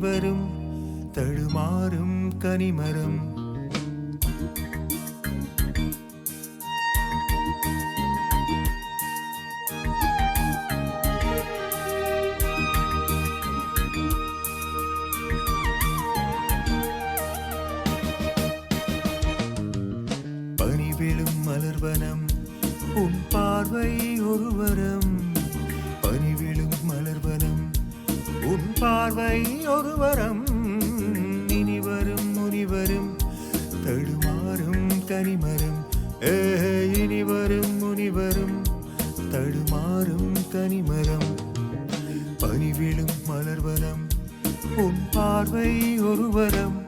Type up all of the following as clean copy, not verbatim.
இனிவரும் தடுமாறும் கனிமரம். பனிவிழும் மலர்வனம் உன் பார்வை ஒருவரம். பனிவிழும் மலர்வனம் உன் பார்வை ஒருவரம். இனிவரும் முனிவரும் தடுமாறும் கனிமரம். இனிவரும் முனிவரும் தடுமாறும் கனிமரம். பனிவிழும் மலர்வனம் உன் பார்வை ஒருவரம்.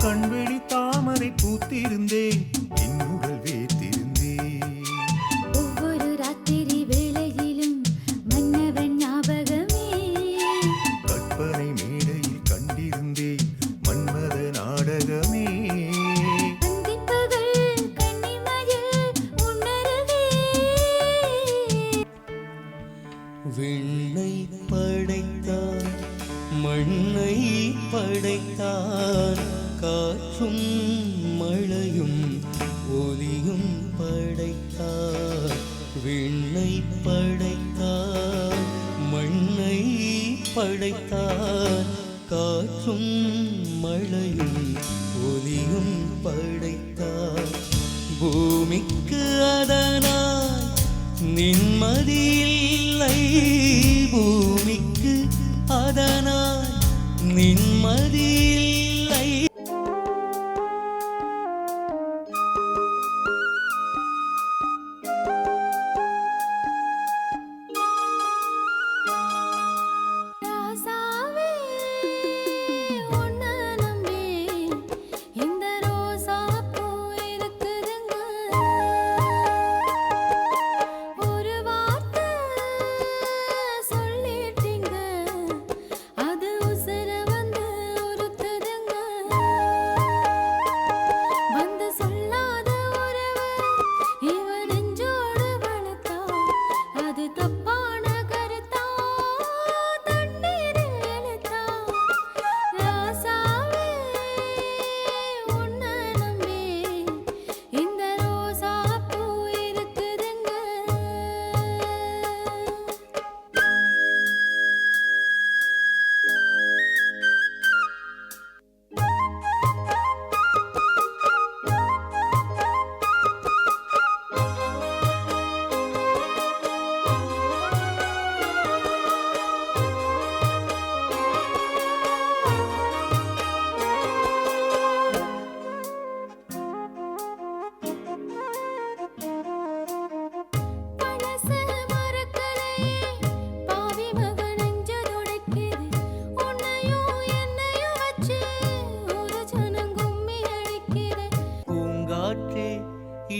கண்வெளி தாமரை பூத்திருந்தேன், என் உடல் வேர்த்திருந்தேன். ஒவ்வொரு ராத்திரி வேளையிலும் மன்னவன் ஞாபகமே. கற்பனை மேடையில் கண்டிருந்தேன் மன்மத நாடகமே. அந்திப்பகல் கன்னிமயில் உன்னருகே. விண்ணை படைத்தான் மண்ணை படைத்தான், காற்றும் மழையும் ஒலியும் படைத்தார். விண்ணை படைத்தார் மண்ணை படைத்தார், காற்றும் மழையும் ஒலியும் படைத்தார். பூமிக்கு அதனால் நிம்மதியில்லை, பூமிக்கு அதனால் நிம்மதியில்லை.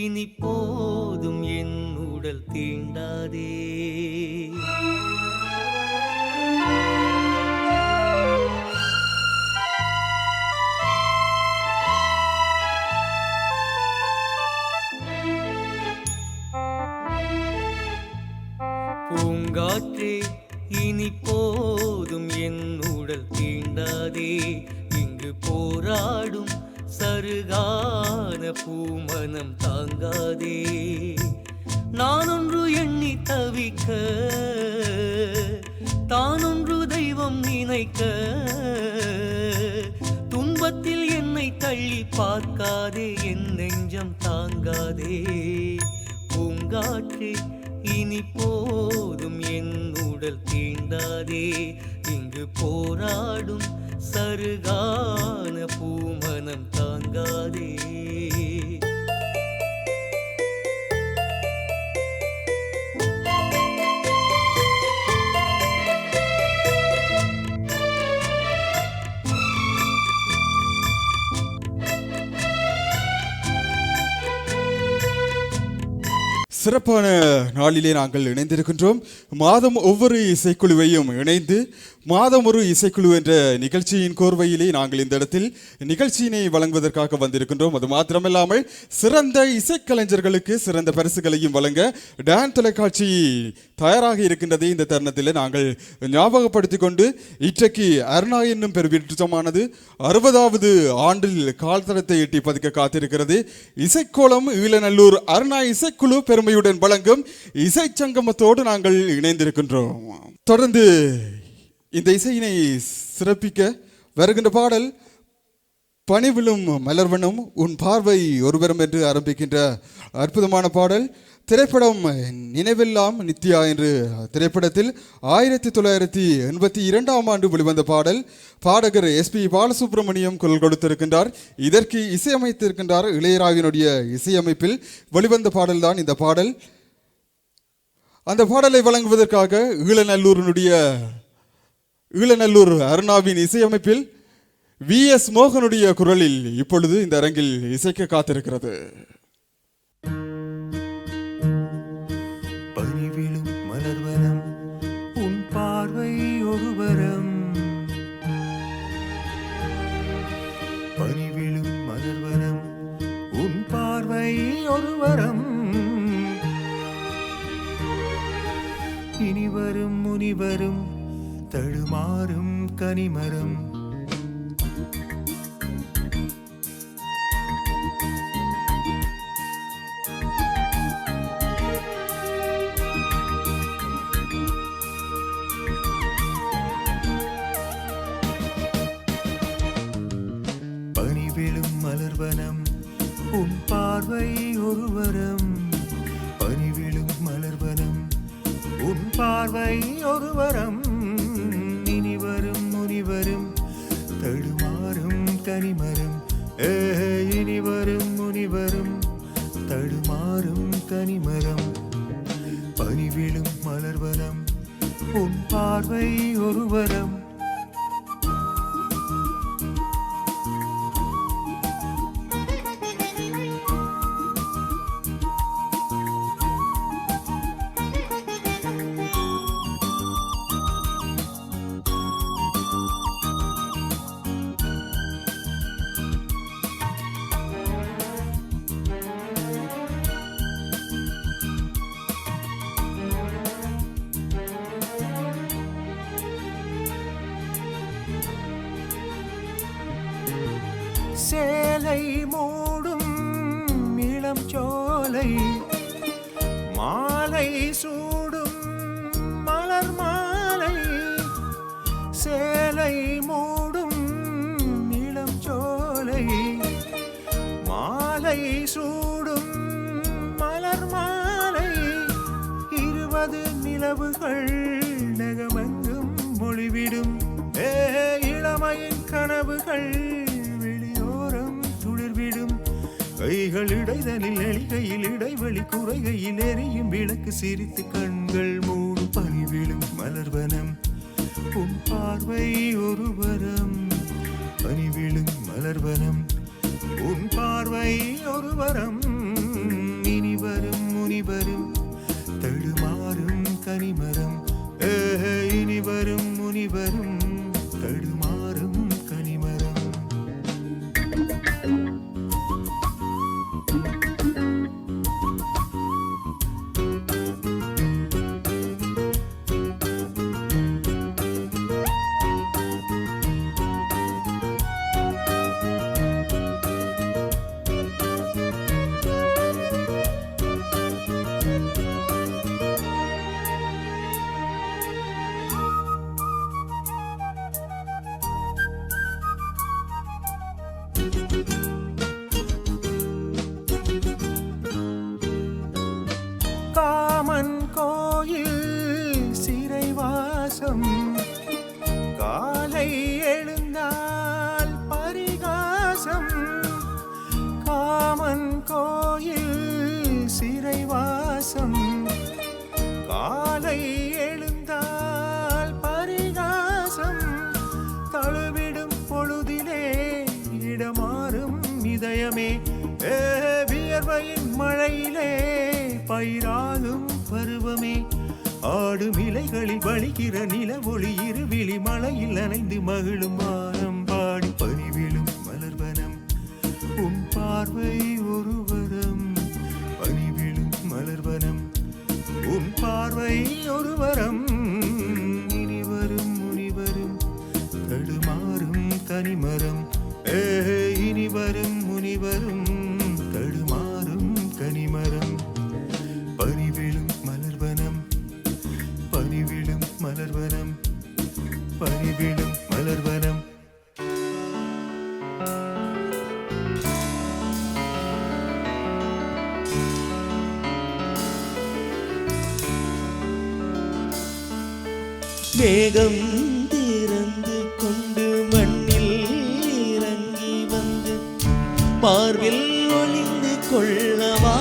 இனி போதும் என் உடல் தீண்டாதே. பூங்காற்றே இனி போதும் என் உடல் தீண்டாதே. இங்கு போராடும் சருகான பூமனம் தாங்காதே. நான் ஒன்று எண்ணி தவிக்க, தான் ஒன்று தெய்வம் நினைக்க, துன்பத்தில் என்னை தள்ளி பார்க்காதே என் நெஞ்சம் தாங்காதே பூங்காற்றே இனி போதும் என் உடல் தீண்டாதே இங்கு போராடும் சருகான பூமனம் தாங்காதே சிறப்பான நாளிலே நாங்கள் இணைந்திருக்கின்றோம். மாதம் ஒவ்வொரு இசைக்குழுவையும் இணைந்து மாதம் ஒரு இசைக்குழு என்ற நிகழ்ச்சியின் கோர்வையிலே நாங்கள் இந்த இடத்தில் நிகழ்ச்சியினை வழங்குவதற்காக வந்திருக்கின்றோம். அது மாத்திரமல்லாமல் சிறந்த இசைக்கலைஞர்களுக்கு சிறந்த பரிசுகளையும் வழங்க டான் தொலைக்காட்சி தயாராக இருக்கின்றதை இந்த தருணத்தில் நாங்கள் ஞாபகப்படுத்திக் கொண்டு இன்றைக்கு அருணா என்னும் பெருவிற்றமானது 60வது ஆண்டில் கால்தடத்தை எட்டி பதிக்க காத்திருக்கிறது. இசைக்கோளம் ஈழநல்லூர் அருணா இசைக்குழு பெருமையுடன் வழங்கும் இசை சங்கமத்தோடு நாங்கள் இணைந்திருக்கின்றோம். தொடர்ந்து இந்த இசையினை சிறப்பிக்க வருகின்ற பாடல் பனிவிழும் மலர்வனம் உன் பார்வை ஒருவரும் என்று ஆரம்பிக்கின்ற அற்புதமான பாடல். திரைப்படம் நினைவெல்லாம் நித்யா என்று திரைப்படத்தில் 1982ஆம் ஆண்டு வெளிவந்த பாடல். பாடகர் எஸ்பி பாலசுப்ரமணியம் குரல் கொடுத்திருக்கின்றார். இதற்கு இசையமைத்திருக்கின்றார் இளையராவினுடைய இசையமைப்பில் வெளிவந்த பாடல்தான் இந்த பாடல். அந்த பாடலை வழங்குவதற்காக ஈழநல்லூர் அருணாவின் இசையமைப்பில் VS மோகனுடைய குரலில் இப்பொழுது இந்த அரங்கில் இசைக்க காத்திருக்கிறது. பனிவிழும் மலர்வனம் உன் பார்வை ஒருவரம், பனிவிழும் மலர்வனம் உன் பார்வை ஒருவரம், இனிவரும் முனிவரும் தடுமாறும் கனிமரம், பனிவிழும் மலர்வனம் உன் பார்வை ஒருவரம், பனிவிழும் மலர்வனம் உன் பார்வை ஒருவரம், இனிவரும் முனிவரும் தடுமாறும் கனிமரம், இனிவரும் முனிவரும் தடுமாறும் கனிமரம், பனிவிழும் மலர்வனம் உன் பார்வை ஒருவரம். சேலை மூடும் இளம் சோலை, மாலை சூடும் மலர் மாலை, சேலை மூடும் இளம் சோலை, மாலை சூடும் மலர் மாலை, 20 நிலவுகள் நகமெங்கும் மொழிவிடும், இளமையின் கனவுகள் துளிர்விடும், கைகள் இடைதலில் எளிகையில் இடைவெளி குறைகையில் எரியும் விளக்கு சிரித்து கண்கள் மூடும், பனிவிழும் மலர்வனம் உன் பார்வை ஒருவரம், பனிவிழும் மலர்வனம் உன் பார்வை ஒருவரம், இனிவரும் முனிவரும் தடுமாறும் கனிமரம், இனிவரும் முனிவரும் தடுமாறும் கனிமரம். இதயமே வியர்வையின் மழையிலே பயிராகும் பருவமே ஆடும் இலைகளில் வழிகிற நில ஒளி இருவிழி மழையில் நனைந்து மகிழும் வானம் பாடி பனிவிழும் மலர்வனம் உன் பார்வை ஒரு வரம் பனிவிழும் மலர்வனம் உன் பார்வை ஒரு வரம் இனிவரும் முனிவரும் தடுமாறும் கனிமரம் இனிவரும் முனிவரும் தடுமாறும் கனிமரம் பனிவிழும் மலர்வனம் பனிவிழும் மலர்வனம் பனிவிழும் மலர்வனம் மேகம் திறந்து கொண்டு மண்ணில் இறங்கி வந்து மார்பில் ஒளிந்து கொள்ளவா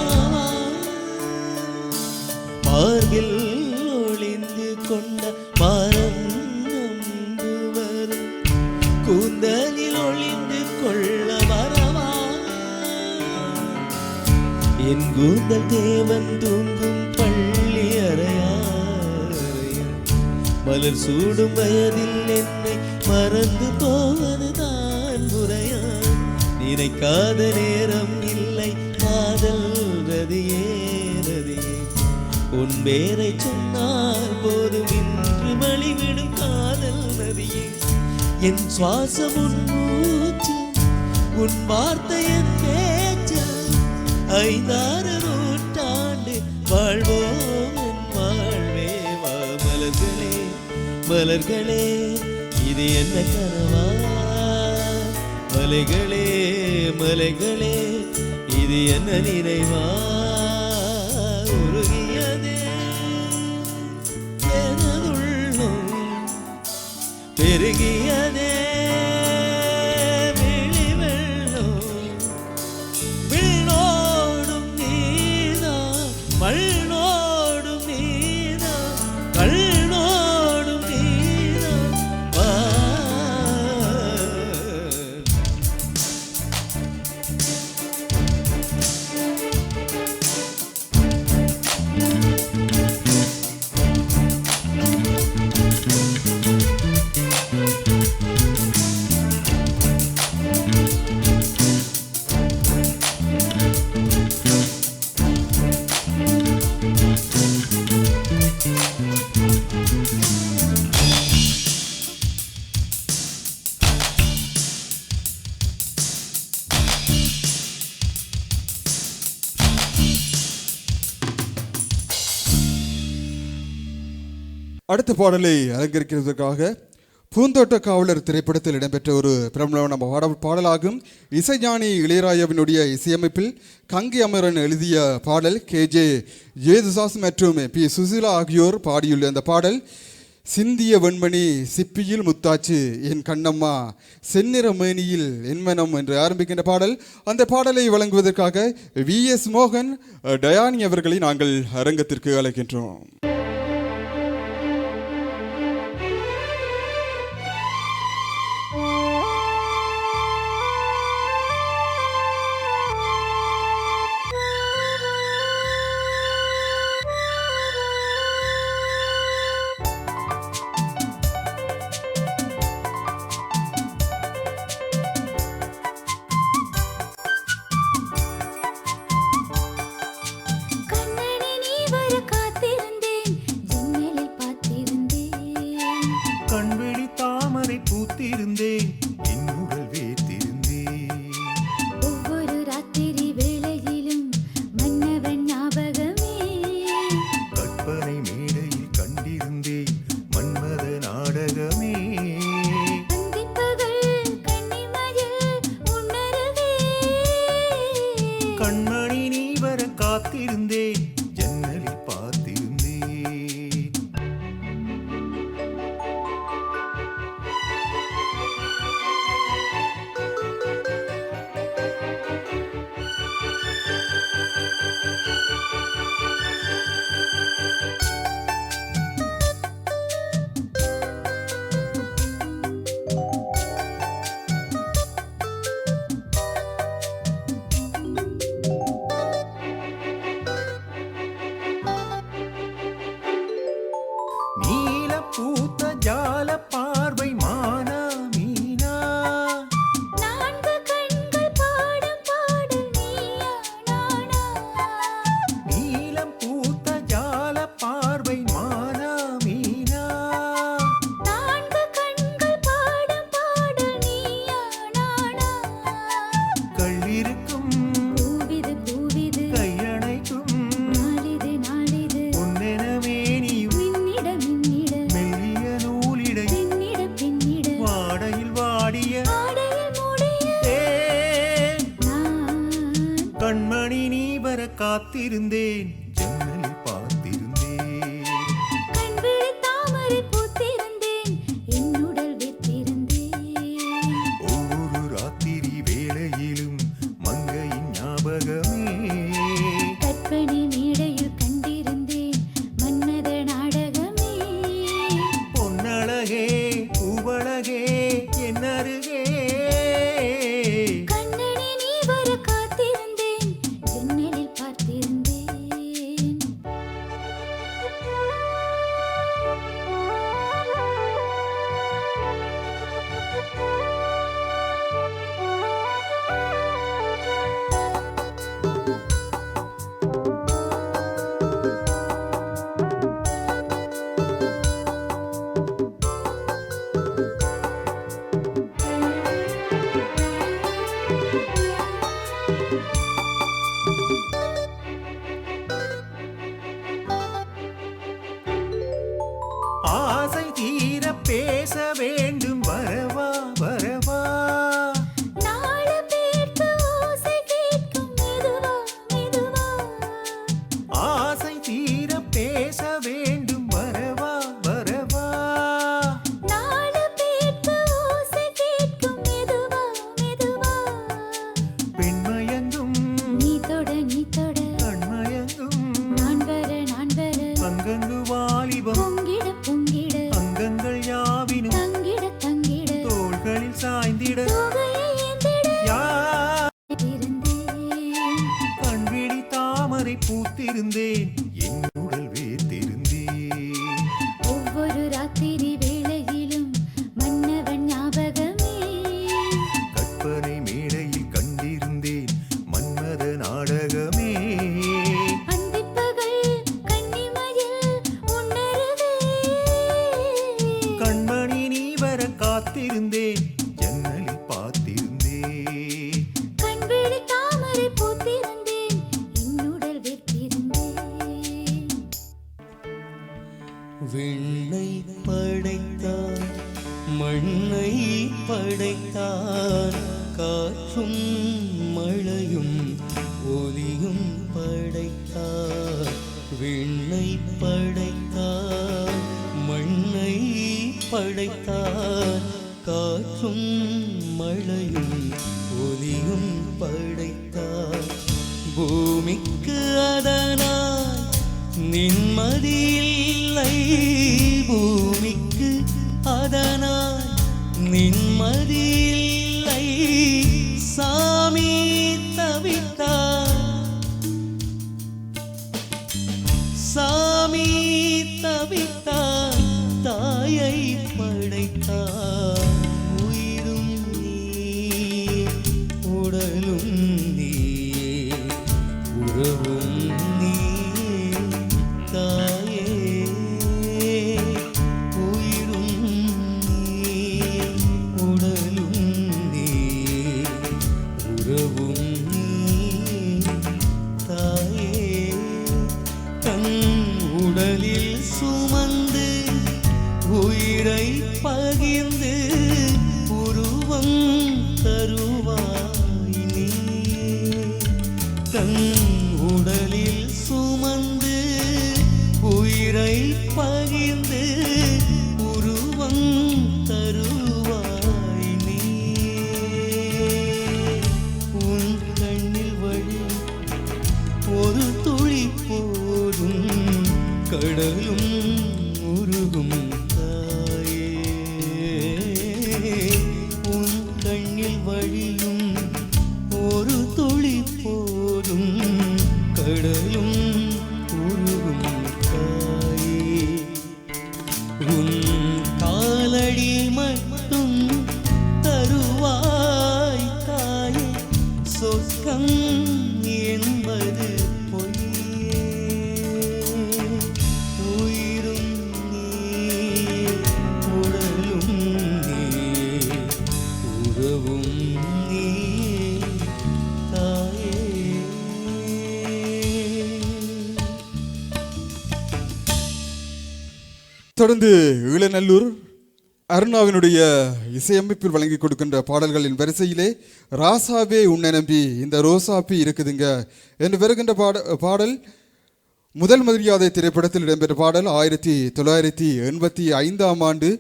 மார்பில் ஒளிந்து கொண்ட மரம் நம்பு வரும் கூந்தலில் ஒளிந்து கொள்ள வரவா என் கூந்தல் தேவன் தூங்கும் பள்ளி அறையா மலர் சூடும் வயதில் என்னை மறந்து போவதுதான் முறையா நினைக்காத நேரம் இல்லை காதல் ரதியே ரதியே உன் பேரை சொன்னால் போதும் இன்று வழிவிடும் காதல் நதியே என் சுவாசம் உன் மூச்சு உன் வார்த்தை என் பேச்சு 5-6 நூற்றாண்டு வாழ்வோம் என் வாழ்வே வா மலர்களே மலர்களே இது என்ன கனவா மலைகளே மலைகளே இது என்ன நினைவா உருகியதே எனதுள்ளம் பெருகியதே விழி வெள்ளம் விண்ணோடும் நீதான் மண்ணோடும் நீதான் கண்ணோடும் நீதான் வா அடுத்த பாடலை அலங்கரிக்கிறதுக்காக பூந்தோட்ட காவலர் திரைப்படத்தில் இடம்பெற்ற ஒரு பிரபலமான பாடலாகும். இசைஞானி இளையராஜாவினுடைய இசையமைப்பில் கங்கை அமரன் எழுதிய பாடல். KJ ஜேசுதாஸ் மற்றும் P சுசீலா ஆகியோர் பாடியுள்ள அந்த பாடல் சிந்திய வெண்மணி சிப்பியில் முத்தாச்சு என் கண்ணம்மா செந்நிற மேனியில் என்மனம் என்று ஆரம்பிக்கின்ற பாடல். அந்த பாடலை வழங்குவதற்காக VS மோகன் டயானி அவர்களை நாங்கள் அரங்கத்திற்கு அழைக்கின்றோம். கண்ணனே நீ வர காத்திருந்தேன் ஜன்னலில் பார்த்திருந்தேன் கண்வெளி தாமரை பூத்திருந்தேன் என் உடல் வேர்த்திருந்தேன் ஒவ்வொரு ராத்திரி வேளையிலும் மன்னவன் ஞாபகமே கற்பனை மேடையில் கண்டிருந்தேன் மன்மத நாடகமே அந்திப்பகல் கன்னிமயில் உன்னருகே கண்மணி நீ வர காத்திருந்தேன் ஜன்னலில் பார்த்திருந்தேன் காத்திருந்தேன் ஜன்னலில் பார்த்திருந்தேன் கண்விழி தாமரை பூத்திருந்தேன் என்னுடல் வைத்திருந்தேன் ஒவ்வொரு ராத்திரி வேளையிலும் மங்கையின் ஞாபகமே கற்பனை மேடையில் கண்டிருந்தேன் மன்மத நாடகமே பொன்னழகே பூவழகே என் அருகே கண்ணனே நீ வர காத்திருந்தேன் ஜன்னலில் பார்த்திருந்தேன் ஆசை தீர பேச வேண்டும் வரவா வரவா நாலு பேர்க்கு ஓசை கேட்கும் மெதுவா மெதுவா ஆசை தீர பேச வேண்டும் வரவா வரவா நாலு பேர்க்கு ஓசை கேட்கும் மெதுவா மெதுவா பெண்மயங்கும் நீ தொட கண்மயங்கும் நான் வர அங்கங்கு வாலிபம் பொங்கிட பொங்கிட அங்கங்கள் யாவினும் தங்கிட தங்கிட தோள்களில் சாய்ந்திட தொகையை ஏந்திட யார் இருந்தேன் கண்விழி தாமரை பூத்திருந்தேன் என் உடல் வேர்த்திருந்தேன் ஒவ்வொரு ராத்திரி வேளையிலும் மன்னவன் ஞாபகமே கற்பனை மேடையில் கண்டிருந்தேன் மன்மத நாடகமே அந்திப்பகல் கன்னிமயில் உன்னருகே கண்மணி நீ வர காத்திருந்தேன் ஜன்னலில் பார்த்திருந்தேன் கண்விழி தாமரை பூத்திருந்தேன் என்னுடல் வைத்திருந்தேன் விண்ணை படைத்தான் மண்ணை படைத்தான் காற்றும் மழையும் ஒலியும் படைத்தான் விண்ணை படைத்தான் மண்ணை படைத்தான் காற்றும் மழையும் ஒலியும் படைத்தான் பூமிக்கு அதனால் நிம்மதியில்லை பூமிக்கு அதனால் நிம்மதியில்லை சாமி தவித்தார் சாமி தவித்தார் தாயை படைத்தார் உயிரும் நீ உடலும் நீ உறவும் நீ தாயே உயிரும் நீ உடலும் நீ உறவும் நீ தாயே தன் உடலில் சுமந்து உயிரை பகிர்ந்து உருவம் தருவாய் நீ தன் உடலில் சுமந்து உயிரை பகிர்ந்து உருவம் தருவாய் நீ உன் கண்ணில் வழி ஒரு துளி போதும் கடலும் உருகும் தாயே உன் கண்ணில் வழியும் ஒரு துளி போதும் கடலும் உருகும் தாயே உன் காலடி மட்டும் தருவாய் தாயே சொர்க்கம் என்பது பொய்யே உயிரும் நீ உடலும் நீ உறவும் நீ தாயே தொடர்ந்து ஈழநல்லூர் அருணாவினுடைய இசையமைப்பில் வழங்கி கொடுக்கின்ற பாடல்களின் வரிசையிலே ராசாவே உன்னை நம்பி இந்த ரோசாப்பி இருக்குதுங்க என்று வருகின்ற பாடல் முதல் மரியாதை திரைப்படத்தில் இடம்பெற்ற பாடல் 1985 ஆண்டு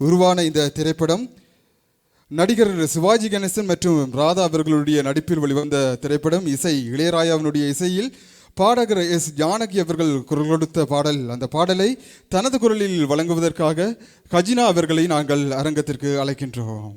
உருவான இந்த திரைப்படம் நடிகர் சிவாஜி கணேசன் மற்றும் ராதா அவர்களுடைய நடிப்பில் வெளிவந்த திரைப்படம். இசை இளையராஜாவினுடைய இசையில் பாடகர் எஸ் ஜானகி அவர்கள் குரல் கொடுத்த பாடல். அந்த பாடலை தனது குரலில் வழங்குவதற்காக கஜினா அவர்களை நாங்கள் அரங்கத்திற்கு அழைக்கின்றோம்.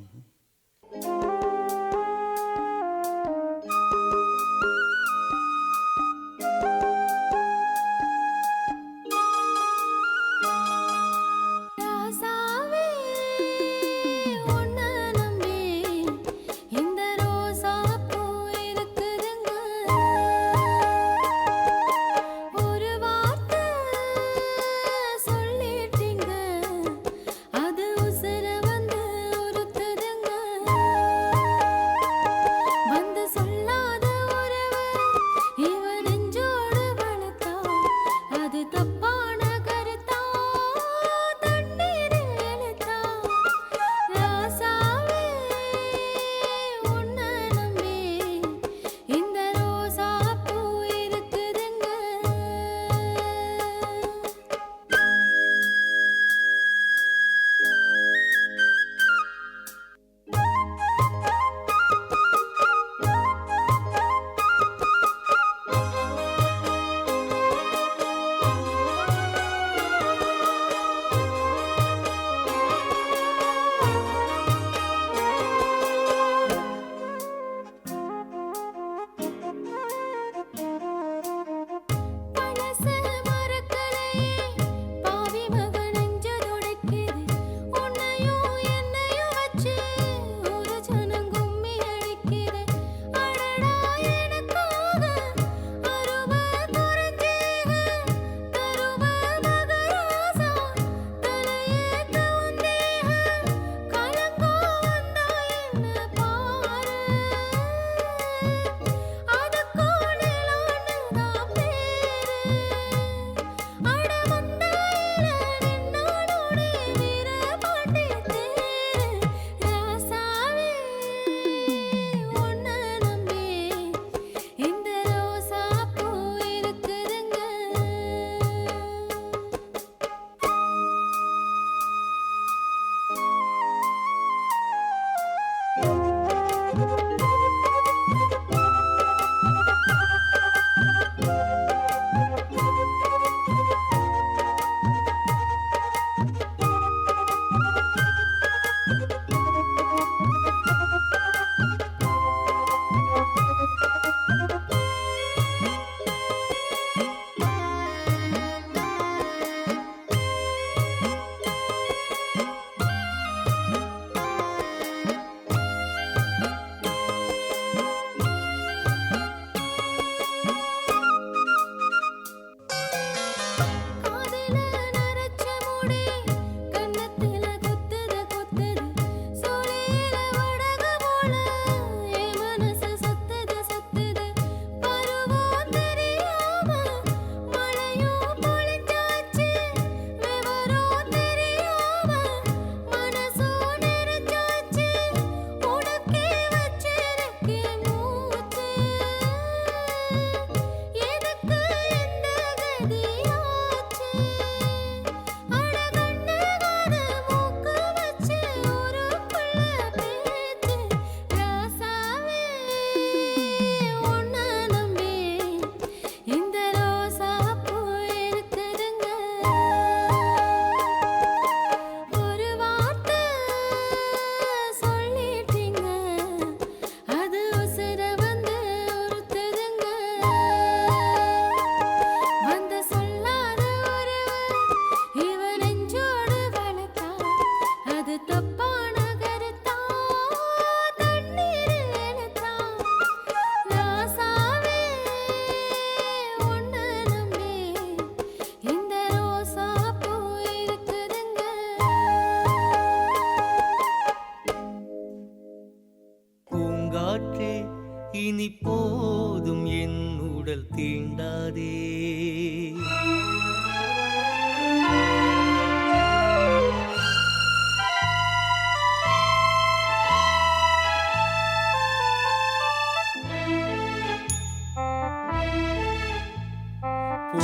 இனி போதும் என் உடல் தீண்டாதே.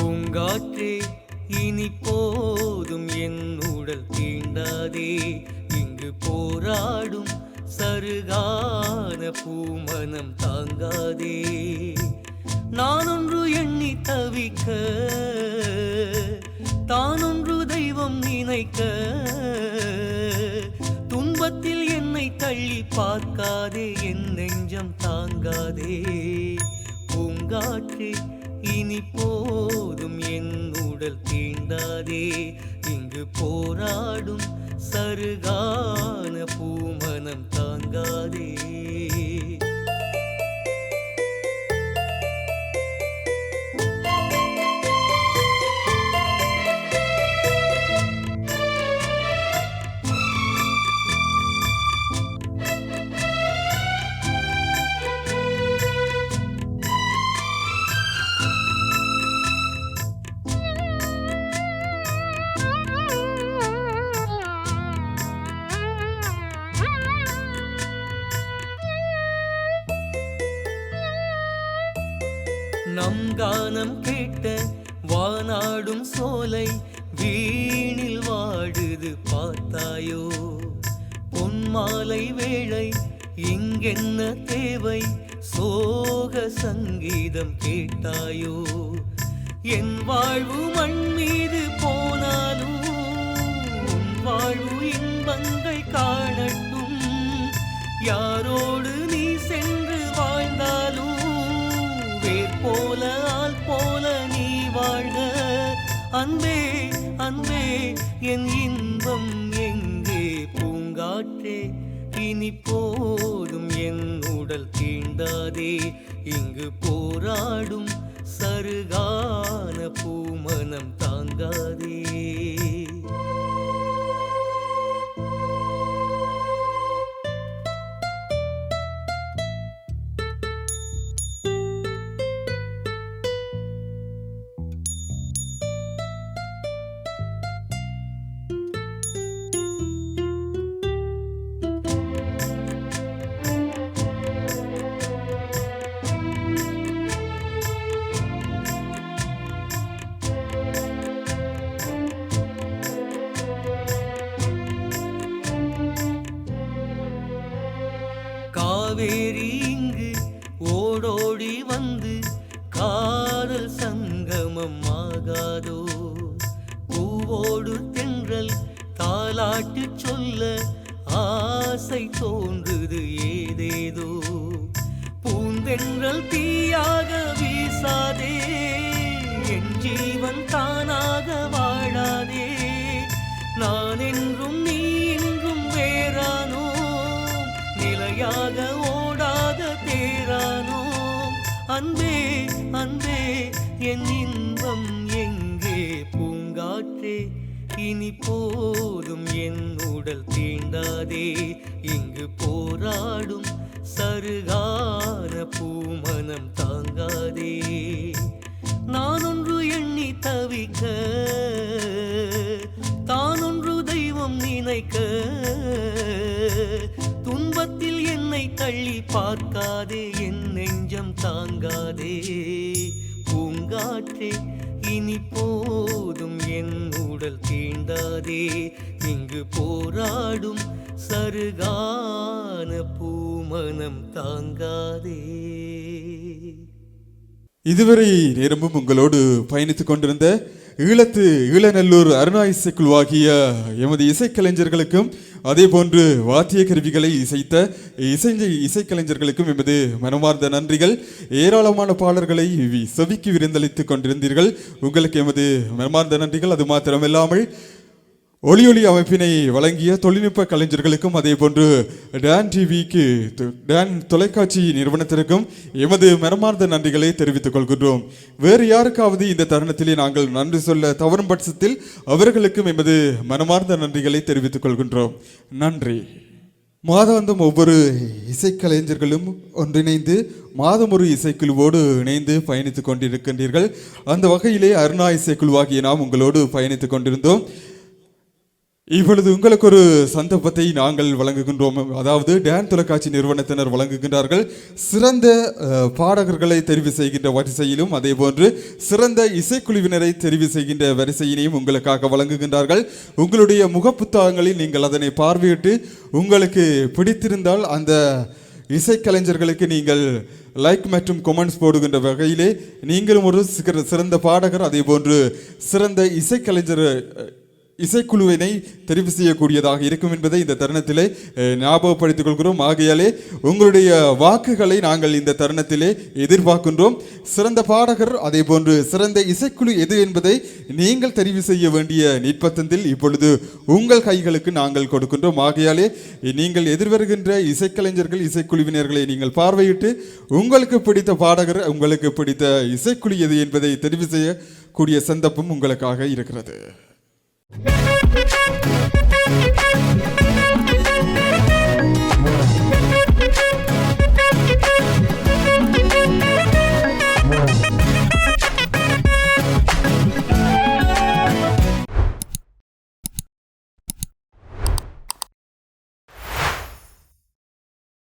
பூங்காற்றே இனி போதும் என் உடல் தீண்டாதே இங்கு போராடும் சருகான பூமனம் தாங்காதே நான் ஒன்று எண்ணி தவிக்க தானொன்று தெய்வம் நினைக்க துன்பத்தில் என்னை தள்ளி பார்க்காதே என் நெஞ்சம் தாங்காதே பூங்காற்றே இனி போதும் என் உடல் தீண்டாதே இங்கு போராடும் சருகான பூமனம் தாங்காதே நம் கானம் கேட்ட வானாடும் சோலை வீணில் வாடுது பார்த்தாயோ பொன்மாலை வேளை இங்கென்ன தேவை சோக சங்கீதம் கேட்டாயோ என் வாழ்வு மண் மீது போனாலும் உன் வாழ்வு இன்பங்கள் காணட்டும் யாரோடு நீ சென்று வாழ்ந்தாலும் வேர் போல ஆள் போல நீ வாழ்க அன்பே அன்பே என் இன்பம் எங்கே பூங்காற்றே இனி போதும் என் உடல் தீண்டாதே இங்கு போராடும் சருகான பூமனம் தாங்காதே காவேரி இங்கு ஓடோடி வந்து காதல் சங்கமம் ஆகாதோ பூவோடு தென்றல் தாலாட்டு சொல்ல ஆசை தோன்றுது ஏதேதோ பூந்தென்றல் தீயாக வீசாதே என் ஜீவன் தானாக வாழாதே நான் என்றும் நீ இன்றும் வேறானோ நிலையாக ஓடாத தேரானோம் அன்பே அன்பே என் இன்பம் எங்கே பூங்காற்றே இனி போதும் என் உடல் தீண்டாதே இங்கு போராடும் சருகான பூமனம் தாங்காதே நான் ஒன்று எண்ணி தவிக்க தானொன்று தெய்வம் நினைக்க துன்பத்தில் என்னை தள்ளி பார்க்காதே என் நெஞ்சம் தாங்காதே பூங்காற்றே இனி போதும் என் உடல் தீண்டாதே இங்கு போராடும் சருகான பூமனம் தாங்காதே இதுவரை நேரமும் உங்களோடு பயணித்துக் கொண்டிருந்த ஈழநல்லூர் அருணா இசைக்குழுவாகிய எமது இசைக்கலைஞர்களுக்கும் அதே போன்று வாத்திய கருவிகளை இசைத்த இசைக்கலைஞர்களுக்கும் எமது மனமார்ந்த நன்றிகள். ஏராளமான பாடல்களை செவிக்கு விருந்தளித்துக் கொண்டிருந்தீர்கள். உங்களுக்கு எமது மனமார்ந்த நன்றிகள். அது மாத்திரமில்லாமல் ஒளி அமைப்பினை வழங்கிய தொழில்நுட்ப கலைஞர்களுக்கும் அதே போன்று டான் டிவிக்கு டான் தொலைக்காட்சி நிறுவனத்திற்கும் எமது மனமார்ந்த நன்றிகளை தெரிவித்துக் கொள்கின்றோம். வேறு யாருக்காவது இந்த தருணத்திலே நாங்கள் நன்றி சொல்ல தவறும் பட்சத்தில் அவர்களுக்கும் எமது மனமார்ந்த நன்றிகளை தெரிவித்துக் கொள்கின்றோம். நன்றி. மாதாந்தம் ஒவ்வொரு இசைக்கலைஞர்களும் ஒன்றிணைந்து மாதம் ஒரு இசைக்குழுவோடு இணைந்து பயணித்துக் கொண்டிருக்கின்றீர்கள். அந்த வகையிலே அருணா இசைக்குழுவாகிய நாம் உங்களோடு பயணித்துக் கொண்டிருந்தோம். இப்பொழுது உங்களுக்கு ஒரு சந்தர்ப்பத்தை நாங்கள் வழங்குகின்றோம். அதாவது டான் தொலைக்காட்சி நிறுவனத்தினர் வழங்குகின்றார்கள். சிறந்த பாடகர்களை தெரிவு செய்கின்ற வரிசையிலும் அதே போன்று சிறந்த இசைக்குழுவினரை தெரிவு செய்கின்ற வரிசையினையும் உங்களுக்காக வழங்குகின்றார்கள். உங்களுடைய முகப்புத்தகங்களில் நீங்கள் அதனை பார்வையிட்டு உங்களுக்கு பிடித்திருந்தால் அந்த இசைக்கலைஞர்களுக்கு நீங்கள் லைக் மற்றும் கொமெண்ட்ஸ் போடுகின்ற வகையிலே நீங்களும் ஒரு சிறந்த பாடகர் அதே போன்று சிறந்த இசைக்குழுவினை தெரிவு செய்யக்கூடியதாக இருக்கும் என்பதை இந்த தருணத்திலே ஞாபகப்படுத்திக் கொள்கிறோம். ஆகையாலே உங்களுடைய வாக்குகளை நாங்கள் இந்த தருணத்திலே எதிர்பார்க்கின்றோம். சிறந்த பாடகர் அதே போன்று சிறந்த இசைக்குழு எது என்பதை நீங்கள் தெரிவு செய்ய வேண்டிய நிர்பந்தத்தில் இப்பொழுது உங்கள் கைகளுக்கு நாங்கள் கொடுக்கின்றோம். ஆகையாலே நீங்கள் எதிர்வருகின்ற இசைக்கலைஞர்கள் இசைக்குழுவினர்களை நீங்கள் பார்வையிட்டு உங்களுக்கு பிடித்த பாடகர் உங்களுக்கு பிடித்த இசைக்குழு எது என்பதை தெரிவு செய்யக்கூடிய சந்தர்ப்பம் உங்களுக்காக இருக்கிறது.